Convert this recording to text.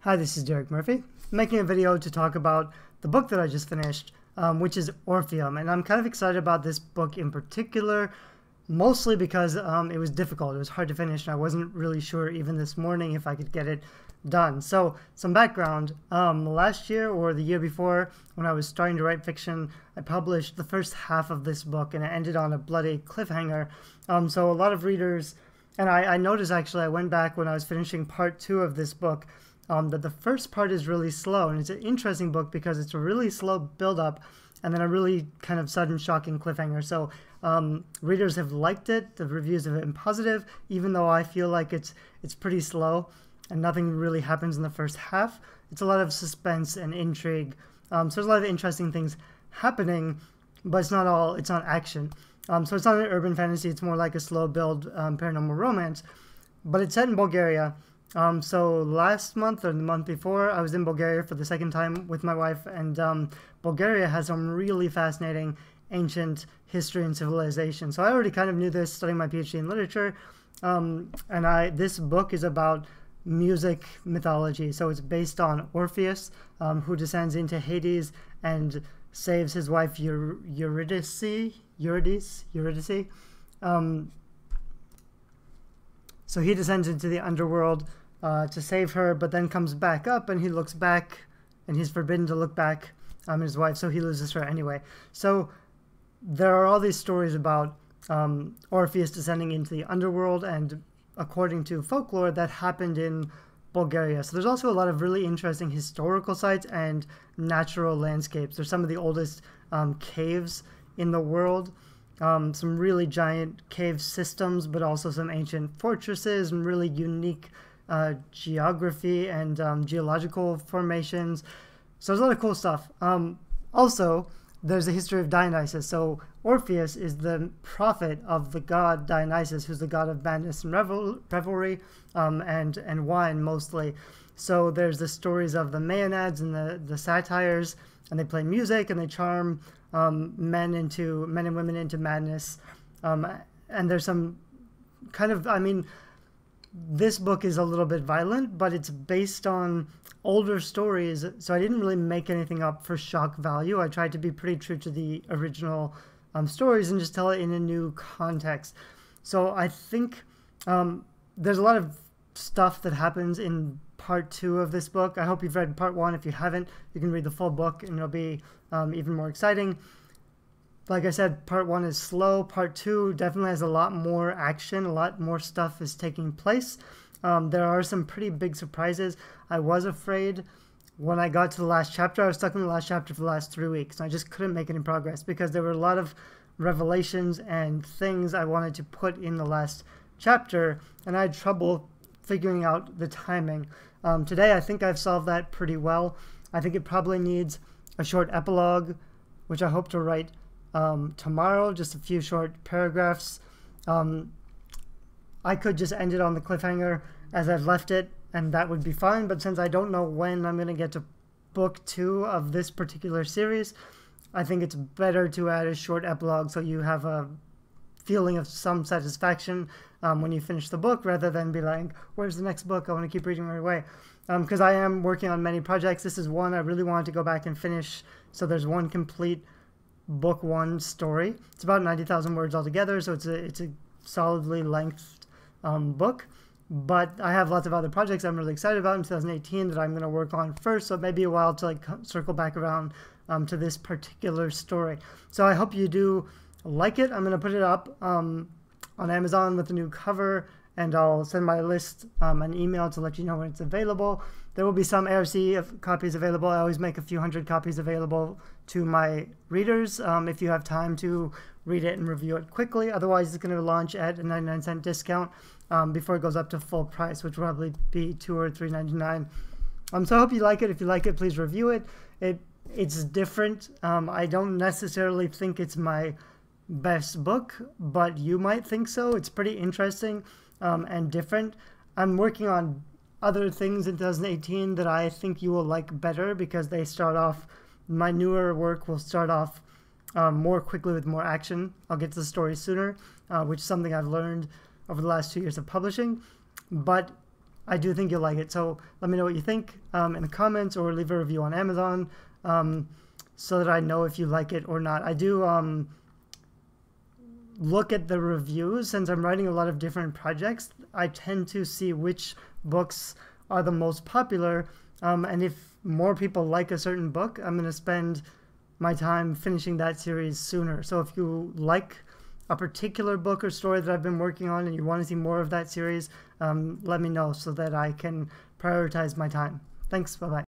Hi, this is Derek Murphy. I'm making a video to talk about the book that I just finished, which is Orpheum. And I'm kind of excited about this book in particular, mostly because it was difficult. It was hard to finish, and I wasn't really sure even this morning if I could get it done. So some background. Last year or the year before, when I was starting to write fiction, I published the first half of this book, and it ended on a bloody cliffhanger. So a lot of readers, and I noticed actually, I went back when I was finishing part 2 of this book, that the first part is really slow, and it's an interesting book because it's a really slow build-up and then a really kind of sudden shocking cliffhanger. So readers have liked it, the reviews have been positive, even though I feel like it's pretty slow and nothing really happens in the first half. It's a lot of suspense and intrigue, so there's a lot of interesting things happening, but it's not action. So it's not an urban fantasy, it's more like a slow build paranormal romance, but it's set in Bulgaria. So last month or the month before, I was in Bulgaria for the second time with my wife, and Bulgaria has some really fascinating ancient history and civilization. So I already kind of knew this studying my PhD in literature, and this book is about music mythology. So it's based on Orpheus, who descends into Hades and saves his wife Eurydice. So he descends into the underworld to save her, but then comes back up, and he looks back, and he's forbidden to look back on his wife, so he loses her anyway. So there are all these stories about Orpheus descending into the underworld, and according to folklore, that happened in Bulgaria. So there's also a lot of really interesting historical sites and natural landscapes. There's some of the oldest caves in the world, some really giant cave systems, but also some ancient fortresses and really unique geography and geological formations. So there's a lot of cool stuff. Also, there's a history of Dionysus. So Orpheus is the prophet of the god Dionysus, who's the god of madness and revelry, and wine mostly. So there's the stories of the Maenads and the satyrs, and they play music and they charm men and women into madness. And there's some kind of, this book is a little bit violent, but it's based on older stories, so I didn't really make anything up for shock value. I tried to be pretty true to the original stories and just tell it in a new context. So I think there's a lot of stuff that happens in part 2 of this book. I hope you've read part 1. If you haven't, you can read the full book and it'll be even more exciting. Like I said, part 1 is slow. Part 2 definitely has a lot more action. A lot more stuff is taking place. There are some pretty big surprises. I was afraid when I got to the last chapter. I was stuck in the last chapter for the last 3 weeks, and I just couldn't make any progress because there were a lot of revelations and things I wanted to put in the last chapter, and I had trouble figuring out the timing. Today, I think I've solved that pretty well. I think it probably needs a short epilogue, which I hope to write tomorrow, just a few short paragraphs. I could just end it on the cliffhanger as I've left it, and that would be fine, but since I don't know when I'm going to get to book 2 of this particular series, I think it's better to add a short epilogue so you have a feeling of some satisfaction when you finish the book, rather than be like, where's the next book? I want to keep reading right away. Because I am working on many projects. This is one I really wanted to go back and finish, so there's one complete book 1 story. It's about 90,000 words altogether, so it's a solidly lengthed book. But I have lots of other projects I'm really excited about in 2018 that I'm going to work on first, so it may be a while to circle back around to this particular story. So I hope you do like it. I'm going to put it up on Amazon with a new cover, and I'll send my list an email to let you know when it's available. There will be some ARC copies available. I always make a few hundred copies available to my readers if you have time to read it and review it quickly. Otherwise, it's going to launch at a 99-cent discount before it goes up to full price, which will probably be $2 or $3.99. So I hope you like it. If you like it, please review it. It's different. I don't necessarily think it's my best book, but you might think so. It's pretty interesting and different. I'm working on other things in 2018 that I think you will like better because they start off, my newer work will start off more quickly with more action. I'll get to the story sooner, which is something I've learned over the last 2 years of publishing. But I do think you'll like it. So let me know what you think in the comments, or leave a review on Amazon so that I know if you like it or not. I do look at the reviews. Since I'm writing a lot of different projects, I tend to see which books are the most popular, and if more people like a certain book, I'm going to spend my time finishing that series sooner. So if you like a particular book or story that I've been working on and you want to see more of that series, let me know so that I can prioritize my time. Thanks. Bye-bye.